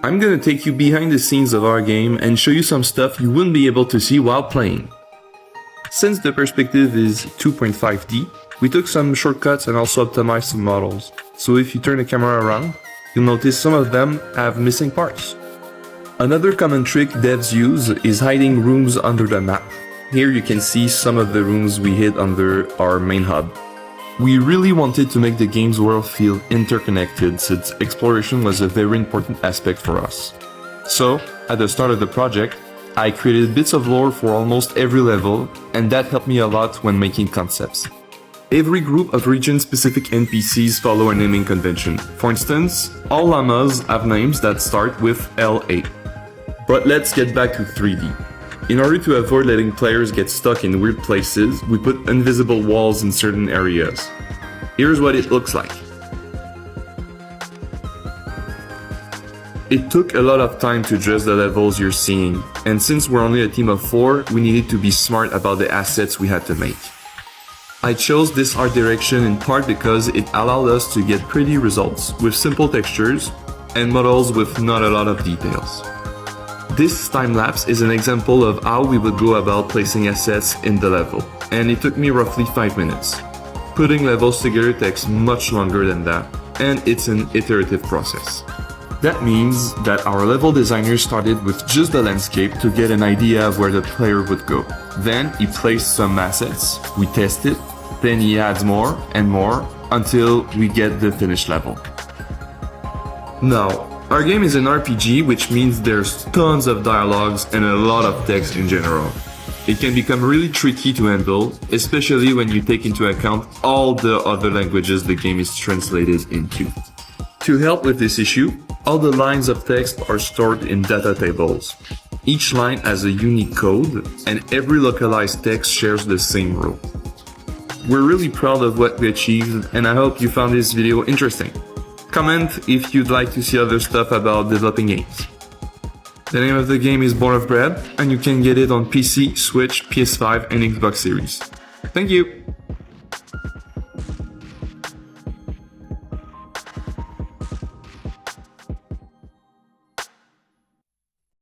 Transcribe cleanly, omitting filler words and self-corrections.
I'm gonna take you behind the scenes of our game and show you some stuff you wouldn't be able to see while playing. Since the perspective is 2.5D, we took some shortcuts and also optimized some models. So if you turn the camera around, you'll notice some of them have missing parts. Another common trick devs use is hiding rooms under the map. Here you can see some of the rooms we hid under our main hub. We really wanted to make the game's world feel interconnected since exploration was a very important aspect for us. So, at the start of the project, I created bits of lore for almost every level, and that helped me a lot when making concepts. Every group of region-specific NPCs follow a naming convention. For instance, all llamas have names that start with LA. But let's get back to 3D. In order to avoid letting players get stuck in weird places, we put invisible walls in certain areas. Here's what it looks like. It took a lot of time to adjust the levels you're seeing, and since we're only a team of 4, we needed to be smart about the assets we had to make. I chose this art direction in part because it allowed us to get pretty results with simple textures and models with not a lot of details. This time-lapse is an example of how we would go about placing assets in the level, and it took me roughly 5 minutes. Putting levels together takes much longer than that, and it's an iterative process. That means that our level designer started with just the landscape to get an idea of where the player would go. Then he placed some assets, we test it, then he adds more and more until we get the finished level. Now, our game is an RPG, which means there's tons of dialogues and a lot of text in general. It can become really tricky to handle, especially when you take into account all the other languages the game is translated into. To help with this issue, all the lines of text are stored in data tables. Each line has a unique code, and every localized text shares the same rule. We're really proud of what we achieved, and I hope you found this video interesting. Comment if you'd like to see other stuff about developing games. The name of the game is Born of Bread, and you can get it on PC, Switch, PS5, and Xbox Series. Thank you!